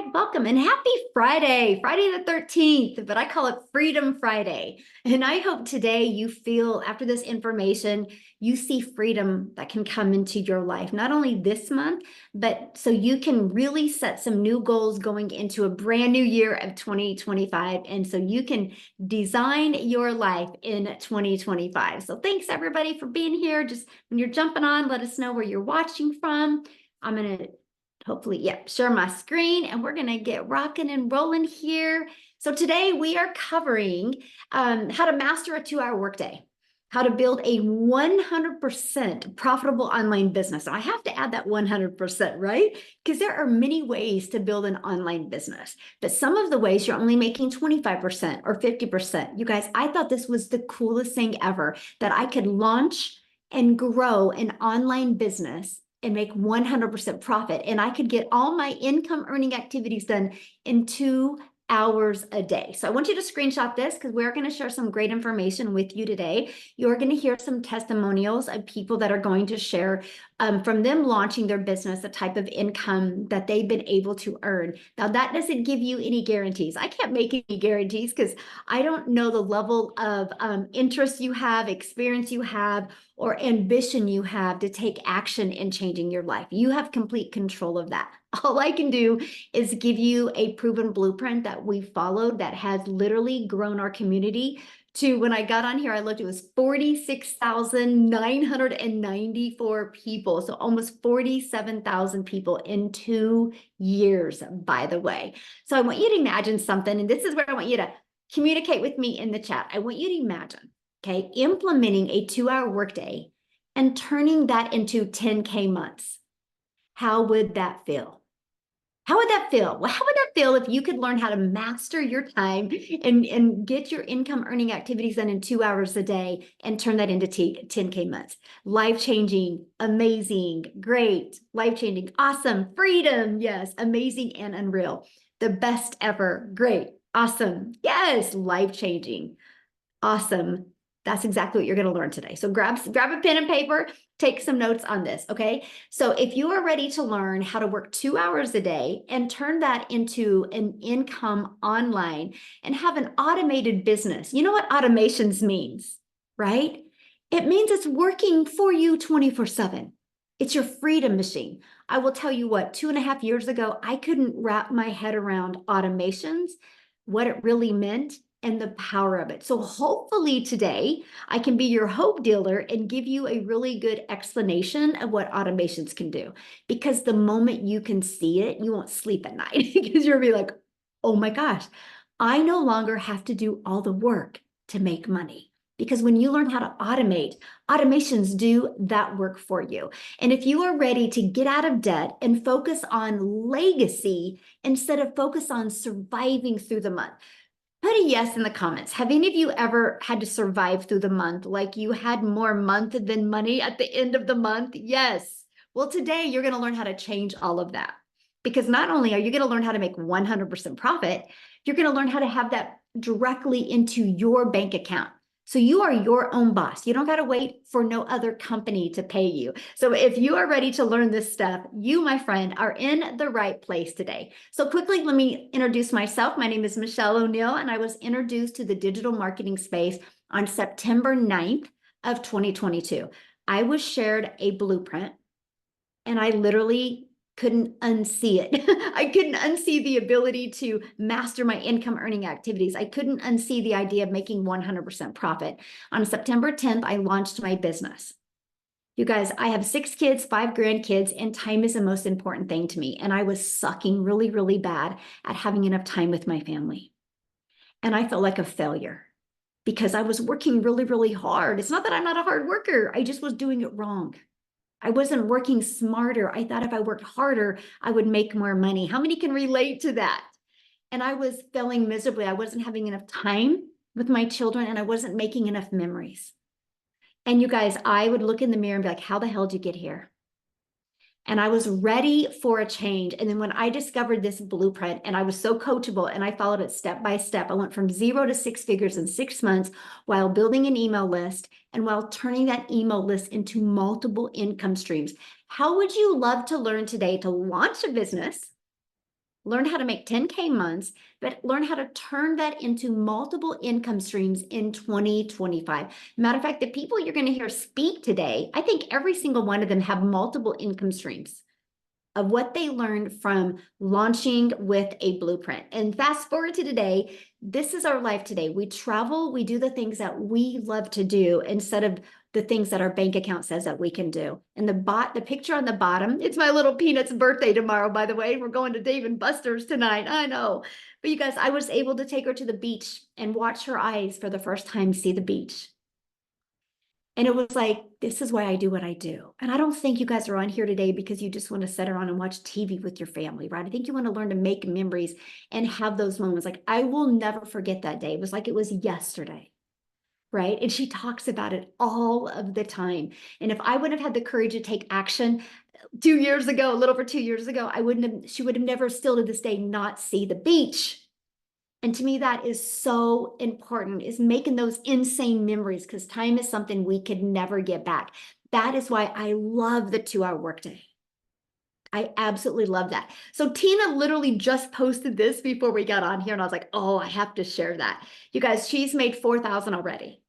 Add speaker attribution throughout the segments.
Speaker 1: right, welcome and happy Friday, Friday the 13th, but I call it Freedom Friday. And I hope today you feel, after this information, you see freedom that can come into your life, not only this month, but so you can really set some new goals going into a brand new year of 2025. And so you can design your life in 2025. So thanks everybody for being here. Just when you're jumping on, let us know where you're watching from. I'm going to hopefully, share my screen and we're gonna get rocking and rolling here. So today we are covering how to master a 2-hour workday, how to build a 100% profitable online business. So I have to add that 100%, right? Because there are many ways to build an online business, but some of the ways you're only making 25% or 50%. You guys, I thought this was the coolest thing ever, that I could launch and grow an online business and make 100% profit. And I could get all my income earning activities done in 2 hours a day. So I want you to screenshot this because we're going to share some great information with you today. You're going to hear some testimonials of people that are going to share from them launching their business, the type of income that they've been able to earn. Now, that doesn't give you any guarantees. I can't make any guarantees because I don't know the level of interest you have, experience you have, or ambition you have to take action in changing your life. You have complete control of that. All I can do is give you a proven blueprint that we followed that has literally grown our community to, when I got on here, I looked, it was 46,994 people. So almost 47,000 people in 2 years, by the way. So I want you to imagine something, and this is where I want you to communicate with me in the chat. I want you to imagine, okay, implementing a 2-hour workday and turning that into 10K months. How would that feel? How would that feel? Well, how would that feel if you could learn how to master your time and get your income earning activities done in 2 hours a day and turn that into 10K months? Life-changing, amazing, great, life-changing, awesome, freedom, yes, amazing and unreal. The best ever, great, awesome, yes, life-changing, awesome. That's exactly what you're going to learn today. So grab a pen and paper, take some notes on this, okay? So if you are ready to learn how to work 2 hours a day and turn that into an income online and have an automated business, you know what automations means, right? It means it's working for you 24/7. It's your freedom machine. I will tell you what, 2.5 years ago, I couldn't wrap my head around automations, what it really meant, and the power of it. So hopefully today I can be your hope dealer and give you a really good explanation of what automations can do. Because the moment you can see it, you won't sleep at night because you'll be like, oh my gosh, I no longer have to do all the work to make money. Because when you learn how to automate, automations do that work for you. And if you are ready to get out of debt and focus on legacy instead of focus on surviving through the month, put a yes in the comments. Have any of you ever had to survive through the month? Like you had more month than money at the end of the month? Yes. Well, today you're going to learn how to change all of that. Because not only are you going to learn how to make 100% profit, you're going to learn how to have that directly into your bank account. So you are your own boss. You don't got to wait for no other company to pay you. So if you are ready to learn this stuff, you, my friend, are in the right place today. So quickly, let me introduce myself. My name is Michelle O'Neill, and I was introduced to the digital marketing space on September 9th of 2022. I was shared a blueprint, and I literally couldn't unsee it. I couldn't unsee the ability to master my income earning activities. I couldn't unsee the idea of making 100% profit. On September 10th, I launched my business. You guys, I have 6 kids, 5 grandkids, and time is the most important thing to me. And I was sucking really, really bad at having enough time with my family. And I felt like a failure because I was working really, really hard. It's not that I'm not a hard worker. I just was doing it wrong. I wasn't working smarter. I thought if I worked harder, I would make more money. How many can relate to that? And I was failing miserably. I wasn't having enough time with my children and I wasn't making enough memories. And you guys, I would look in the mirror and be like, how the hell did you get here? And I was ready for a change. And then when I discovered this blueprint and I was so coachable and I followed it step by step, I went from 0 to 6 figures in 6 months while building an email list and while turning that email list into multiple income streams. How would you love to learn today to launch a business learn how to make 10K months, but learn how to turn that into multiple income streams in 2025. Matter of fact, the people you're going to hear speak today, I think every single one of them have multiple income streams of what they learned from launching with a blueprint. And fast forward to today, this is our life today. We travel, we do the things that we love to do instead of the things that our bank account says that we can do. And the picture on the bottom, it's my little Peanut's birthday tomorrow, by the way. We're going to Dave and Buster's tonight. I know. But you guys, I was able to take her to the beach and watch her eyes for the first time see the beach. And it was like, this is why I do what I do. And I don't think you guys are on here today because you just want to sit around and watch TV with your family, right? I think you want to learn to make memories and have those moments. Like, I will never forget that day. It was like it was yesterday, right? And she talks about it all of the time. And if I wouldn't have had the courage to take action 2 years ago, a little over 2 years ago, she would have never still to this day not see the beach. And to me, that is so important, is making those insane memories, because time is something we could never get back. That is why I love the 2-hour workday. I absolutely love that. So Tina literally just posted this before we got on here, and I was like, oh, I have to share that. You guys, she's made 4,000 already.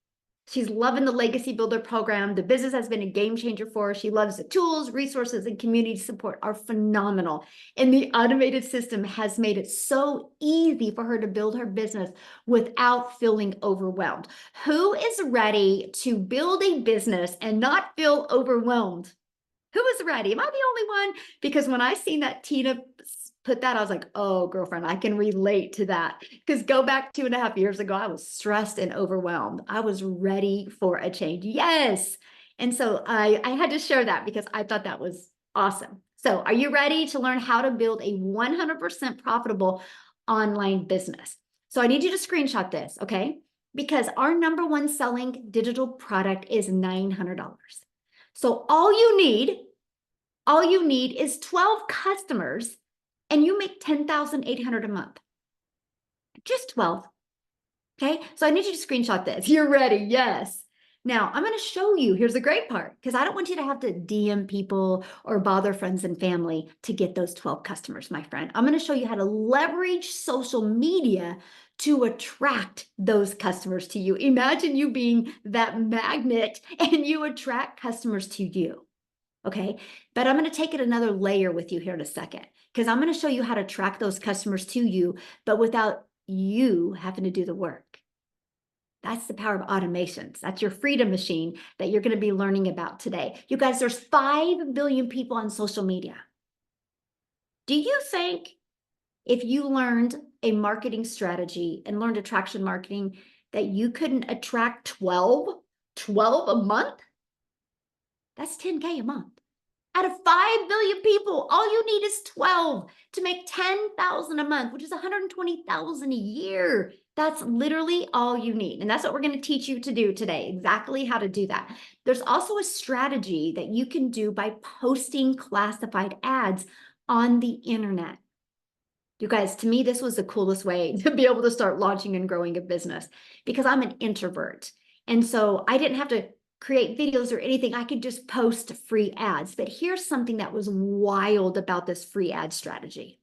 Speaker 1: She's loving the Legacy Builder program. The business has been a game changer for her. She loves the tools, resources, and community support are phenomenal. And the automated system has made it so easy for her to build her business without feeling overwhelmed. Who is ready to build a business and not feel overwhelmed? Who is ready? Am I the only one? Because when I seen that Tina put that, I was like, oh, girlfriend, I can relate to that. Because go back 2.5 years ago, I was stressed and overwhelmed. I was ready for a change. Yes. And so I had to share that because I thought that was awesome. So are you ready to learn how to build a 100% profitable online business? So I need you to screenshot this, okay? Because our number one selling digital product is $900. So all you need is 12 customers and you make $10,800 a month. Just 12. Okay. So I need you to screenshot this. You're ready. Yes. Now I'm going to show you. Here's the great part, because I don't want you to have to DM people or bother friends and family to get those 12 customers, my friend. I'm going to show you how to leverage social media to attract those customers to you. Imagine you being that magnet and you attract customers to you. Okay. But I'm going to take it another layer with you here in a second, because I'm going to show you how to track those customers to you, but without you having to do the work. That's the power of automations. That's your freedom machine that you're going to be learning about today. You guys, there's 5 billion people on social media. Do you think if you learned a marketing strategy and learned attraction marketing that you couldn't attract 12 a month? That's 10K a month. Out of 5 billion people, all you need is 12 to make 10,000 a month, which is 120,000 a year. That's literally all you need. And that's what we're going to teach you to do today, exactly how to do that. There's also a strategy that you can do by posting classified ads on the internet. You guys, to me, this was the coolest way to be able to start launching and growing a business, because I'm an introvert. And so I didn't have to create videos or anything. I could just post free ads. But here's something that was wild about this free ad strategy.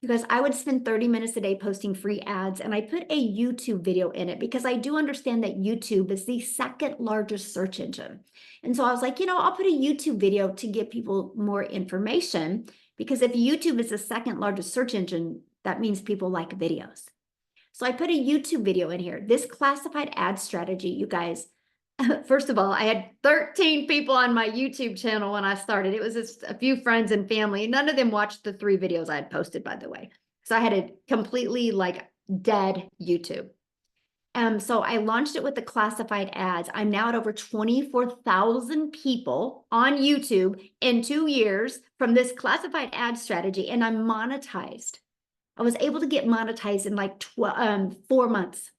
Speaker 1: Because I would spend 30 minutes a day posting free ads, and I put a YouTube video in it because I do understand that YouTube is the second largest search engine. And so I was like, I'll put a YouTube video to give people more information, because if YouTube is the second largest search engine, that means people like videos. So I put a YouTube video in here. This classified ad strategy, you guys, first of all, I had 13 people on my YouTube channel when I started. It was just a few friends and family. None of them watched the 3 videos I had posted, by the way. So I had a completely dead YouTube. So I launched it with the classified ads. I'm now at over 24,000 people on YouTube in 2 years from this classified ad strategy, and I'm monetized. I was able to get monetized in 4 months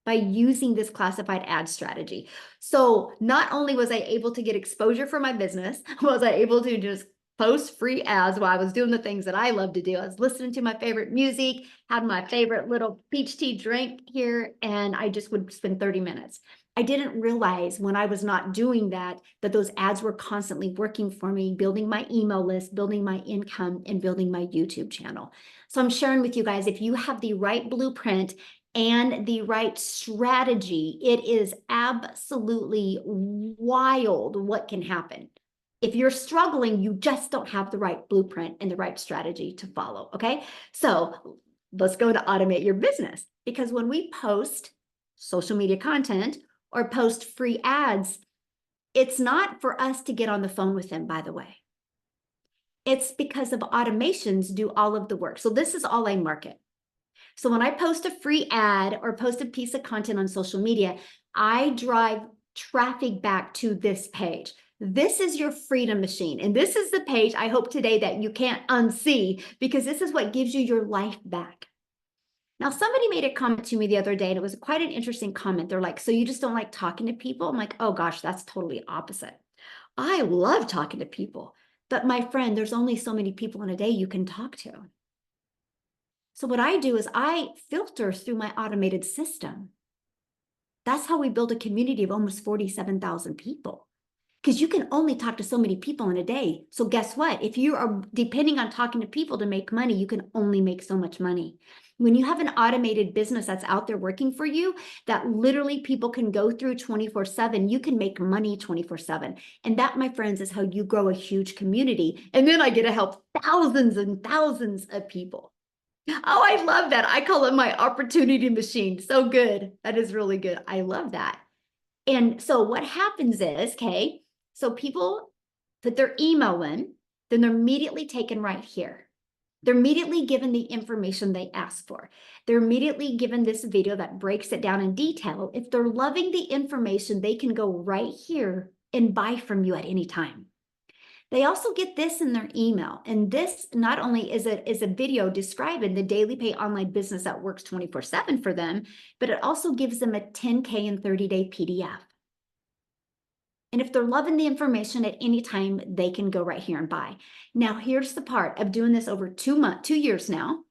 Speaker 1: by using this classified ad strategy. So not only was I able to get exposure for my business, was I able to just post free ads while I was doing the things that I love to do. I was listening to my favorite music, had my favorite little peach tea drink here, and I just would spend 30 minutes. I didn't realize when I was not doing that, that those ads were constantly working for me, building my email list, building my income, and building my YouTube channel. So I'm sharing with you guys, if you have the right blueprint and the right strategy, it is absolutely wild what can happen. If you're struggling, you just don't have the right blueprint and the right strategy to follow, okay? So let's go to automate your business, because when we post social media content or post free ads, it's not for us to get on the phone with them, by the way. It's because of automations do all of the work. So this is all I market. So when I post a free ad or post a piece of content on social media, I drive traffic back to this page. This is your freedom machine. And this is the page I hope today that you can't unsee, because this is what gives you your life back. Now, somebody made a comment to me the other day, and it was quite an interesting comment. They're like, so you just don't like talking to people? I'm like, oh gosh, that's totally opposite. I love talking to people. But my friend, there's only so many people in a day you can talk to. So what I do is I filter through my automated system. That's how we build a community of almost 47,000 people, because you can only talk to so many people in a day. So guess what? If you are depending on talking to people to make money, you can only make so much money. When you have an automated business that's out there working for you, that literally people can go through 24/7, you can make money 24/7. And that, my friends, is how you grow a huge community. And then I get to help thousands and thousands of people. Oh, I love that. I call it my opportunity machine. So good. That is really good. I love that. And so what happens is, okay, so people put their email in, then they're immediately taken right here. They're immediately given the information they asked for. They're immediately given this video that breaks it down in detail. If they're loving the information, they can go right here and buy from you at any time. They also get this in their email. And this not only is a video describing the daily pay online business that works 24/7 for them, but it also gives them a 10K and 30-day PDF. And if they're loving the information at any time, they can go right here and buy. Now, here's the part of doing this over 2 years now.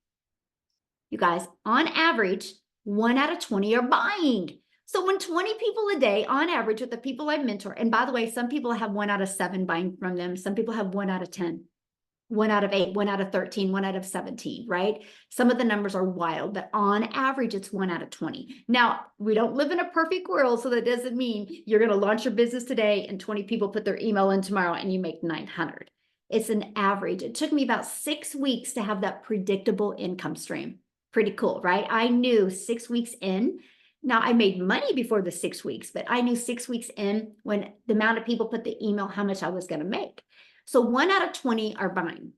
Speaker 1: You guys, on average, 1 out of 20 are buying. So when 20 people a day on average with the people I mentor, and by the way, some people have 1 out of 7 buying from them. Some people have 1 out of 10, 1 out of 8, 1 out of 13, 1 out of 17, right? Some of the numbers are wild, but on average, it's 1 out of 20. Now, we don't live in a perfect world, so that doesn't mean you're going to launch your business today and 20 people put their email in tomorrow and you make 900. It's an average. It took me about 6 weeks to have that predictable income stream. Pretty cool, right? I knew 6 weeks in. Now, I made money before the 6 weeks, but I knew 6 weeks in, when the amount of people put the email, how much I was going to make. So 1 out of 20 are buying.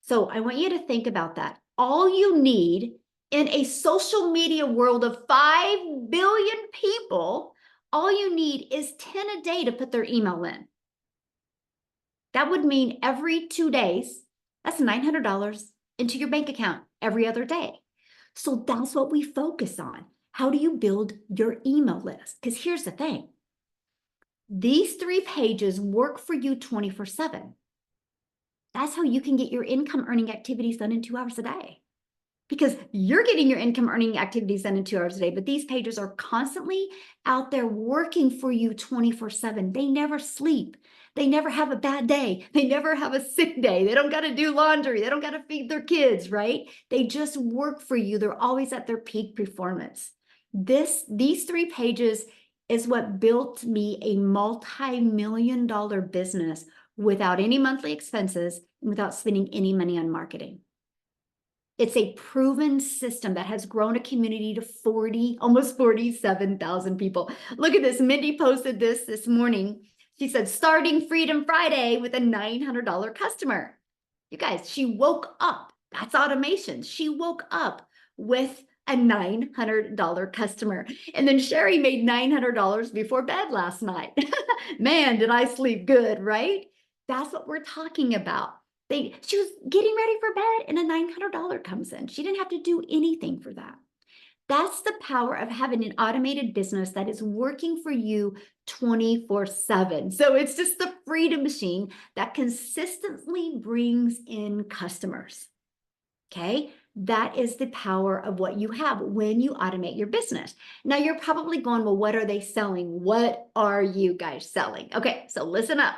Speaker 1: So I want you to think about that. All you need in a social media world of 5 billion people, all you need is 10 a day to put their email in. That would mean every 2 days, that's $900 into your bank account every other day. So that's what we focus on. How do you build your email list? Because here's the thing. These 3 pages work for you 24/7. That's how you can get your income earning activities done in 2 hours a day. Because you're getting your income earning activities done in 2 hours a day, but these pages are constantly out there working for you 24/7. They never sleep. They never have a bad day. They never have a sick day. They don't got to do laundry. They don't got to feed their kids, right? They just work for you. They're always at their peak performance. These 3 pages is what built me a multi-million-dollar business without any monthly expenses and without spending any money on marketing. It's a proven system that has grown a community to almost 47,000 people. Look at this. Mindy posted this morning. She said, starting Freedom Friday with a $900 customer. You guys, she woke up. That's automation. She woke up with a $900 customer. And then Sherry made $900 before bed last night. Man, did I sleep good, right? That's what we're talking about. She was getting ready for bed and a $900 comes in. She didn't have to do anything for that. That's the power of having an automated business that is working for you 24/7. So it's just the freedom machine that consistently brings in customers. Okay. That is the power of what you have when you automate your business. Now you're probably going, well, what are they selling? What are you guys selling? Okay, so listen up,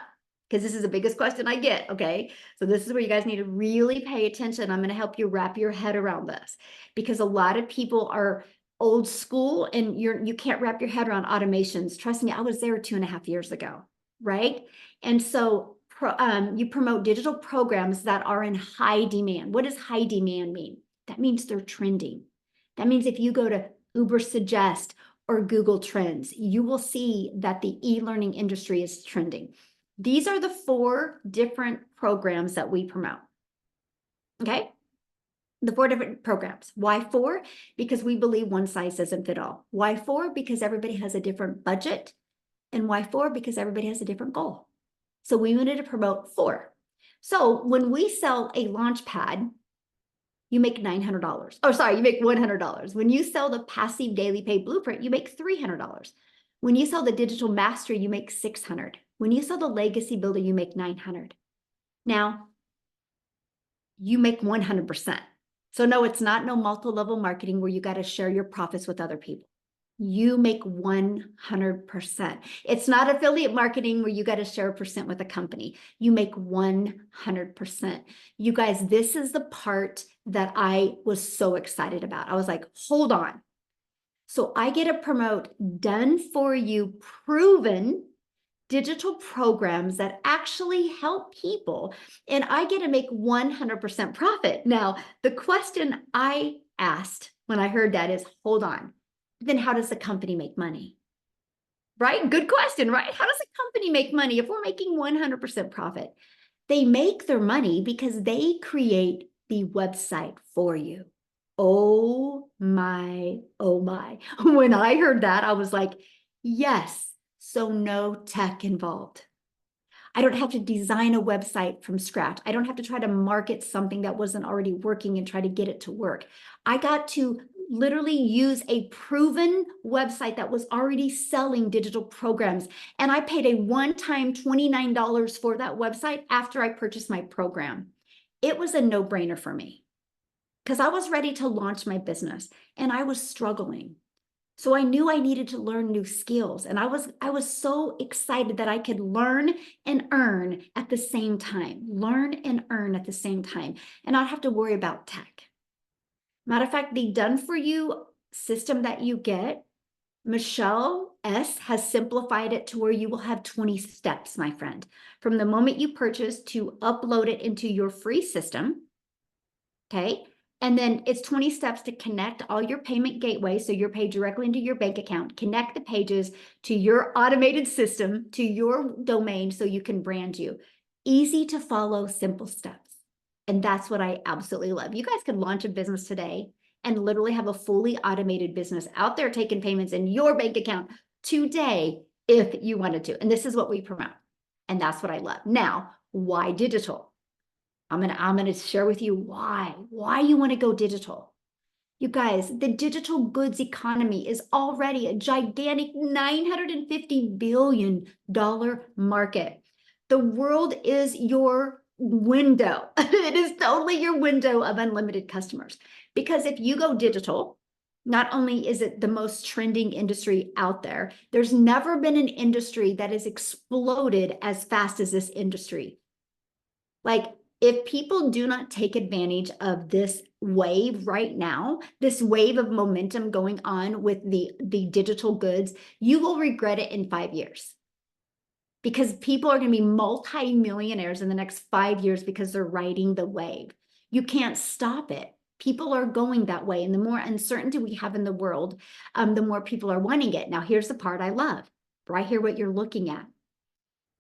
Speaker 1: because this is the biggest question I get, okay? So this is where you guys need to really pay attention. I'm going to help you wrap your head around this, because a lot of people are old school and you can't wrap your head around automations. Trust me, I was there 2.5 years ago, right? And so you promote digital programs that are in high demand. What does high demand mean? That means they're trending. That means if you go to Ubersuggest or Google Trends, you will see that the e-learning industry is trending. These are the 4 different programs that we promote. Okay? The 4 different programs. Why 4? Because we believe one size doesn't fit all. Why 4? Because everybody has a different budget. And why 4? Because everybody has a different goal. So we wanted to promote 4. So when we sell a Launchpad, you make $900. Oh, sorry, you make $100. When you sell the Passive Daily Pay Blueprint, you make $300. When you sell the Digital Mastery, you make $600. When you sell the Legacy Builder, you make $900. Now, you make 100%. So no, it's not no multi-level marketing where you got to share your profits with other people. You make 100%. It's not affiliate marketing where you got to share a percent with a company. You make 100%. You guys, this is the part that I was so excited about. I was like, hold on. So I get to promote done for you, proven digital programs that actually help people, and I get to make 100% profit. Now, the question I asked when I heard that is, hold on, then how does the company make money? Right? Good question, right? How does a company make money if we're making 100% profit? They make their money because they create the website for you. Oh my, oh my. When I heard that, I was like, yes, so no tech involved. I don't have to design a website from scratch. I don't have to try to market something that wasn't already working and try to get it to work. I got to literally use a proven website that was already selling digital programs. And I paid a one-time $29 for that website after I purchased my program. It was a no-brainer for me because I was ready to launch my business and I was struggling. So I knew I needed to learn new skills. And I was so excited that I could learn and earn at the same time, learn and earn at the same time, and not have to worry about tech. Matter of fact, the done for you system that you get, Michelle S. has simplified it to where you will have 20 steps, my friend, from the moment you purchase to upload it into your free system. Okay. And then it's 20 steps to connect all your payment gateways. So you're paid directly into your bank account, connect the pages to your automated system, to your domain, so you can brand you. Easy to follow, simple steps. And that's what I absolutely love. You guys could launch a business today and literally have a fully automated business out there taking payments in your bank account today if you wanted to. And this is what we promote. And that's what I love. Now, why digital? I'm gonna share with you why you want to go digital. You guys, the digital goods economy is already a gigantic $950 billion market. The world is your window. It is totally your window of unlimited customers. Because if you go digital, not only is it the most trending industry out there, there's never been an industry that has exploded as fast as this industry. Like, if people do not take advantage of this wave right now, this wave of momentum going on with the digital goods, you will regret it in 5 years. Because people are going to be multi-millionaires in the next 5 years because they're riding the wave. You can't stop it. People are going that way. And the more uncertainty we have in the world, the more people are wanting it. Now, here's the part I love. Right here, what you're looking at.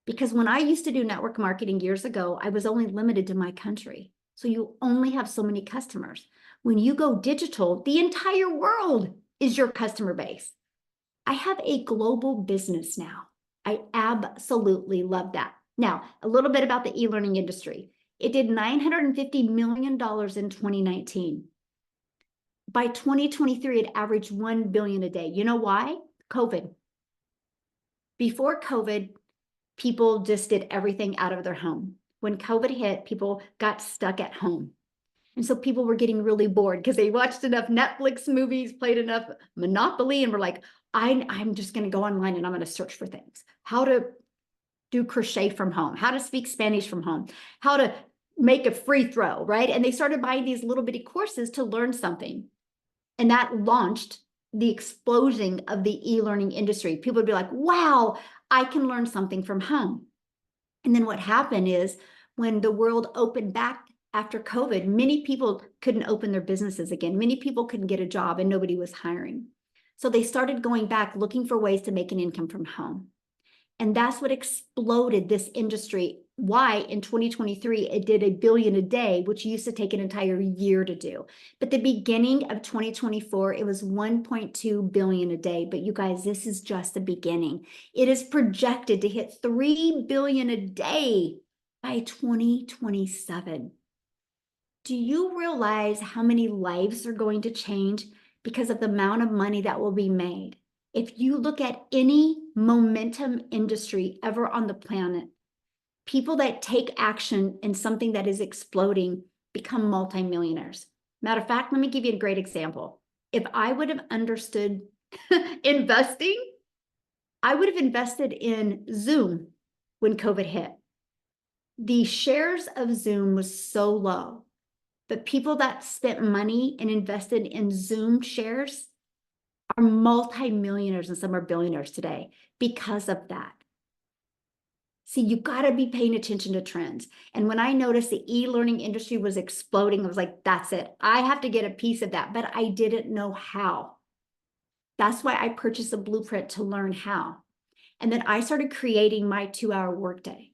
Speaker 1: Because when I used to do network marketing years ago, I was only limited to my country. So you only have so many customers. When you go digital, the entire world is your customer base. I have a global business now. I absolutely love that. Now, a little bit about the e-learning industry. It did $950 million in 2019. By 2023, it averaged $1 billion a day. You know why? COVID. Before COVID, people just did everything out of their home. When COVID hit, people got stuck at home. And so people were getting really bored because they watched enough Netflix movies, played enough Monopoly, and were like, I'm just going to go online and I'm going to search for things. How to do crochet from home, how to speak Spanish from home, how to make a free throw, right? And they started buying these little bitty courses to learn something. And that launched the explosion of the e-learning industry. People would be like, wow, I can learn something from home. And then what happened is when the world opened back after COVID, many people couldn't open their businesses again. Many people couldn't get a job and nobody was hiring. So they started going back looking for ways to make an income from home. And that's what exploded this industry. Why in 2023, it did $1 billion a day, which used to take an entire year to do. But the beginning of 2024, it was 1.2 billion a day. But you guys, this is just the beginning. It is projected to hit 3 billion a day by 2027. Do you realize how many lives are going to change because of the amount of money that will be made? If you look at any momentum industry ever on the planet, people that take action in something that is exploding become multimillionaires. Matter of fact, let me give you a great example. If I would have understood investing, I would have invested in Zoom when COVID hit. The shares of Zoom was so low, but people that spent money and invested in Zoom shares are multimillionaires and some are billionaires today because of that. See, you got to be paying attention to trends. And when I noticed the e-learning industry was exploding, I was like, that's it. I have to get a piece of that, but I didn't know how. That's why I purchased a blueprint to learn how. And then I started creating my 2-hour workday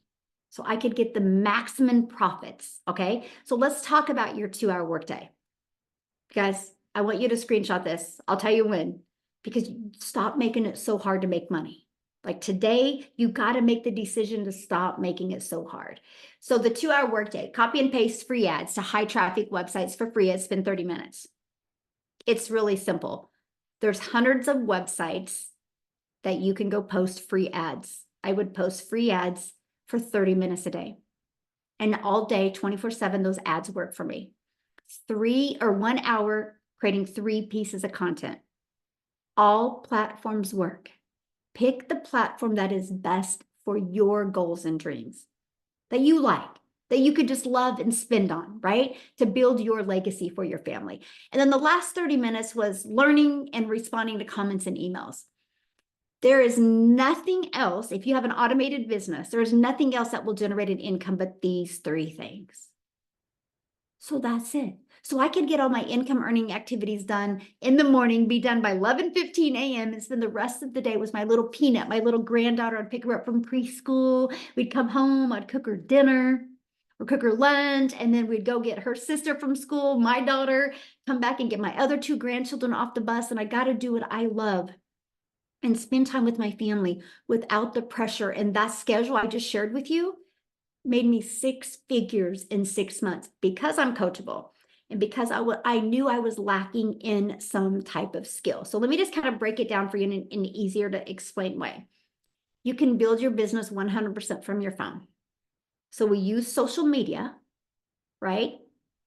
Speaker 1: so I could get the maximum profits. Okay. So let's talk about your 2-hour workday. Guys, I want you to screenshot this. I'll tell you when, because stop making it so hard to make money. Like today, you got to make the decision to stop making it so hard. So the 2-hour workday, copy and paste free ads to high traffic websites for free. It's been 30 minutes. It's really simple. There's hundreds of websites that you can go post free ads. I would post free ads for 30 minutes a day. And all day, 24/7, those ads work for me. 1 hour creating 3 pieces of content. All platforms work. Pick the platform that is best for your goals and dreams, that you like, that you could just love and spend on, right? To build your legacy for your family. And then the last 30 minutes was learning and responding to comments and emails. There is nothing else, if you have an automated business, there is nothing else that will generate an income but these 3 things. So that's it. So I can get all my income earning activities done in the morning, be done by 11:15 a.m. and spend the rest of the day with my little Peanut, my little granddaughter. I'd pick her up from preschool. We'd come home, I'd cook her dinner or cook her lunch, and then we'd go get her sister from school, my daughter, come back and get my other 2 grandchildren off the bus. And I got to do what I love and spend time with my family without the pressure. And that schedule I just shared with you made me 6 figures in 6 months because I'm coachable and because I knew I was lacking in some type of skill. So let me just kind of break it down for you in an easier to explain way. You can build your business 100% from your phone. So we use social media, right,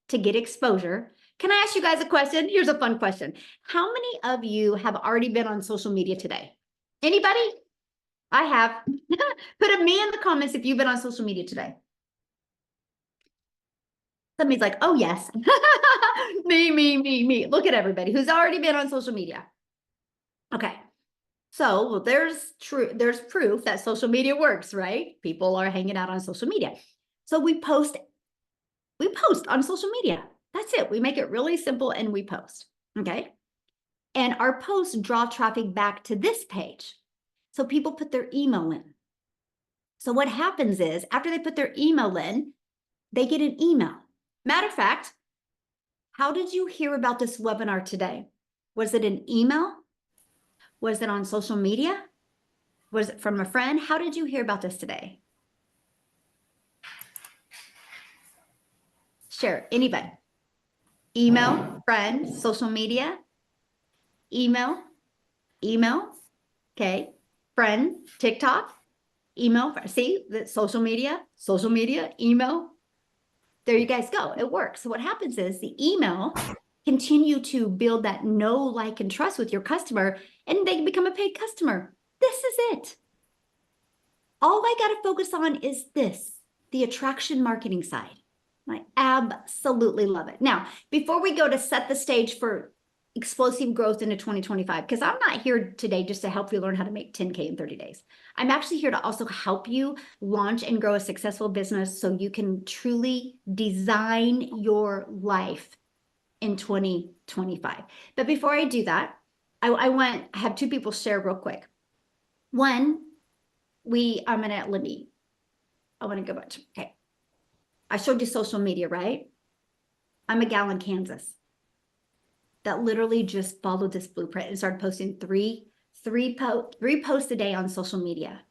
Speaker 1: to get exposure. Can I ask you guys a question? Here's a fun question. How many of you have already been on social media today? Anybody? I have. Put a me in the comments if you've been on social media today. Somebody's like, oh, yes. Me. Look at everybody who's already been on social media. Okay. So well, there's proof that social media works, right? People are hanging out on social media. So we post on social media. That's it. We make it really simple and we post. Okay. And our posts draw traffic back to this page. So people put their email in. So what happens is after they put their email in, they get an email. Matter of fact, how did you hear about this webinar today? Was it an email? Was it on social media? Was it from a friend? How did you hear about this today? Share, anybody. Email, friend, social media, email, okay, friend, TikTok, email, see, that social media, email. there you guys go. It works. So what happens is the email continue to build that know, like, and trust with your customer, and they become a paid customer. This is it. All I got to focus on is this, the attraction marketing side. I absolutely love it. Now, before we go to set the stage for explosive growth into 2025, because I'm not here today just to help you learn how to make 10K in 30 days. I'm actually here to also help you launch and grow a successful business so you can truly design your life in 2025. But before I do that, I have two people share real quick. One, I want to go back to, okay. I showed you social media, right? I'm a gal in Kansas that literally just followed this blueprint and started posting three posts a day on social media.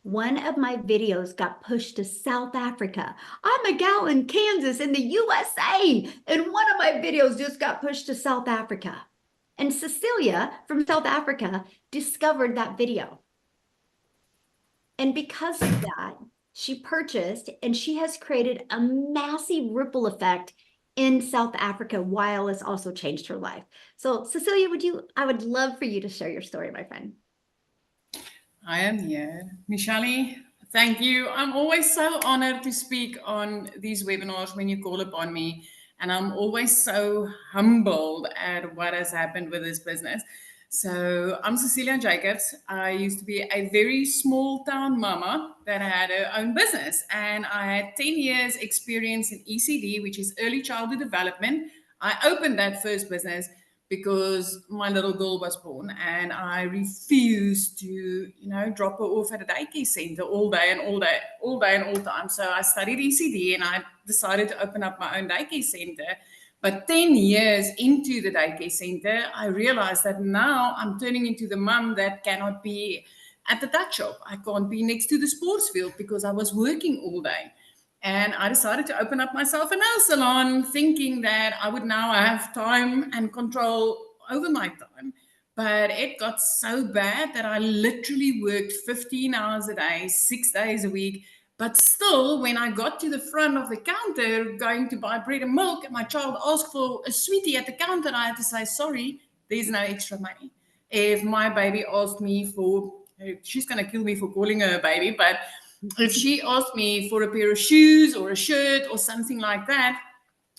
Speaker 1: One of my videos got pushed to South Africa. I'm a gal in Kansas in the USA, and one of my videos just got pushed to South Africa. And Cecilia from South Africa discovered that video. And because of that, she purchased, and she has created a massive ripple effect in South Africa while it's also changed her life. So Cecilia, I would love for you to share your story, my friend.
Speaker 2: I am here. Michelle, thank you. I'm always so honored to speak on these webinars when you call upon me. And I'm always so humbled at what has happened with this business. So I'm Cecilia Jacobs. I used to be a very small town mama that had her own business. And I had 10 years experience in ECD, which is early childhood development. I opened that first business because my little girl was born and I refused to, drop her off at a daycare center all day and all time. So I studied ECD and I decided to open up my own daycare center. But 10 years into the daycare center, I realized that now I'm turning into the mom that cannot be at the tuck shop. I can't be next to the sports field because I was working all day. And I decided to open up myself a nail salon, thinking that I would now have time and control over my time. But it got so bad that I literally worked 15 hours a day, 6 days a week. But still, when I got to the front of the counter going to buy bread and milk, and my child asked for a sweetie at the counter, I had to say, sorry, there's no extra money. If my baby asked me for, she's going to kill me for calling her a baby, but if she asked me for a pair of shoes or a shirt or something like that,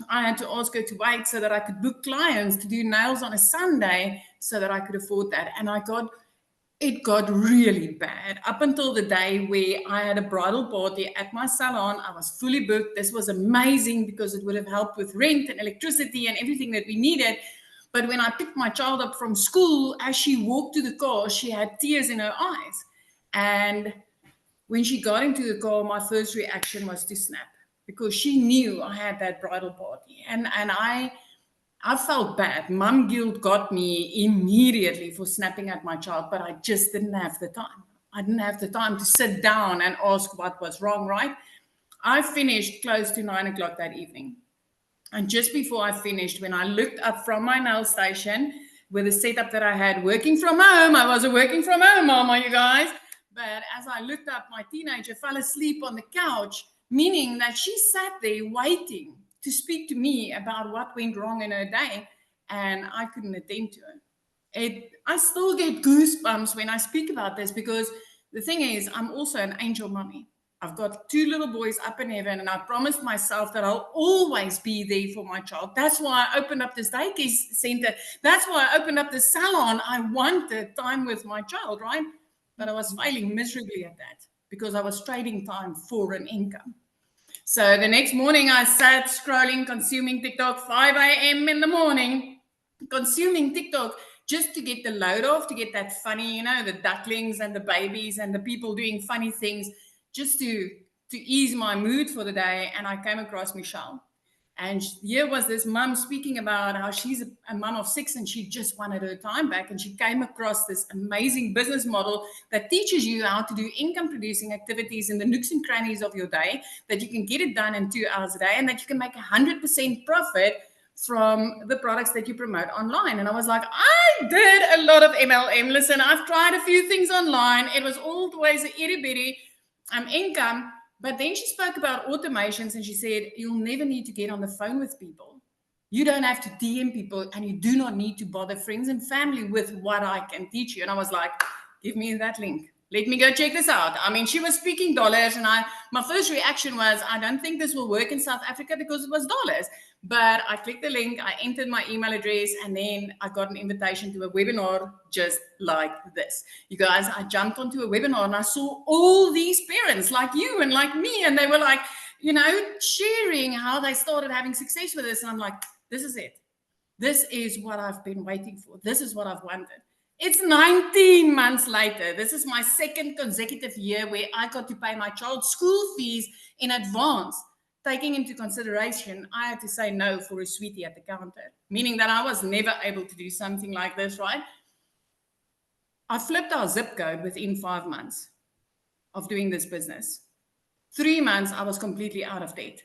Speaker 2: I had to ask her to wait so that I could book clients to do nails on a Sunday so that I could afford that. And it got really bad up until the day where I had a bridal party at my salon. I was fully booked. This was amazing because it would have helped with rent and electricity and everything that we needed. But when I picked my child up from school, as she walked to the car, she had tears in her eyes. And when she got into the car, my first reaction was to snap because she knew I had that bridal party. And I felt bad. Mom guilt got me immediately for snapping at my child, but I just didn't have the time. I didn't have the time to sit down and ask what was wrong, right? I finished close to 9 o'clock that evening. And just before I finished, when I looked up from my nail station with the setup that I had working from home, I was a working from home mama, you guys. But as I looked up, my teenager fell asleep on the couch, meaning that she sat there waiting to speak to me about what went wrong in her day, and I couldn't attend to her. I still get goosebumps when I speak about this because the thing is, I'm also an angel mommy. I've got 2 little boys up in heaven, and I promised myself that I'll always be there for my child. That's why I opened up this daycare center. That's why I opened up the salon. I wanted time with my child, right? But I was failing miserably at that because I was trading time for an income. So the next morning I sat scrolling, consuming TikTok, 5 a.m. in the morning, consuming TikTok just to get the load off, to get that funny, the ducklings and the babies and the people doing funny things, just to ease my mood for the day. And I came across Michelle. And here was this mom speaking about how she's a mom of 6 and she just wanted her time back. And she came across this amazing business model that teaches you how to do income producing activities in the nooks and crannies of your day, that you can get it done in 2 hours a day and that you can make 100% profit from the products that you promote online. And I was like, I did a lot of MLM. Listen, I've tried a few things online. It was always an itty bitty income. But then she spoke about automations and she said, you'll never need to get on the phone with people. You don't have to DM people, and you do not need to bother friends and family with what I can teach you. And I was like, give me that link. Let me go check this out. I mean, she was speaking dollars, and my first reaction was, I don't think this will work in South Africa because it was dollars. But I clicked the link, I entered my email address, and then I got an invitation to a webinar just like this. You guys, I jumped onto a webinar and I saw all these parents like you and like me, and they were like, you know, sharing how they started having success with this. And I'm like, this is it. This is what I've been waiting for. This is what I've wanted. It's 19 months later. This is my second consecutive year where I got to pay my child's school fees in advance. Taking into consideration, I had to say no for a sweetie at the counter, meaning that I was never able to do something like this, right? I flipped our zip code within 5 months of doing this business. 3 months, I was completely out of debt.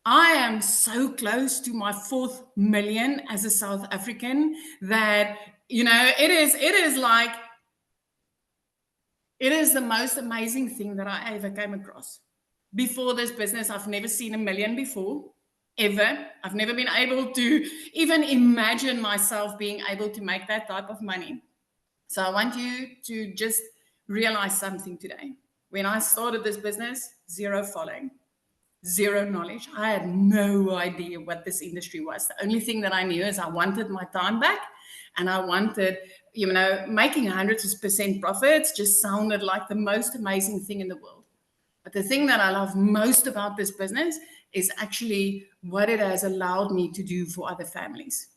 Speaker 2: I am so close to my 4th million as a South African that, you know, it is the most amazing thing that I ever came across. Before this business, I've never seen $1 million before, ever. I've never been able to even imagine myself being able to make that type of money. So I want you to just realize something today. When I started this business, 0 following, 0 knowledge. I had no idea what this industry was. The only thing that I knew is I wanted my time back, and I wanted, you know, making 100% profits just sounded like the most amazing thing in the world. But the thing that I love most about this business is actually what it has allowed me to do for other families.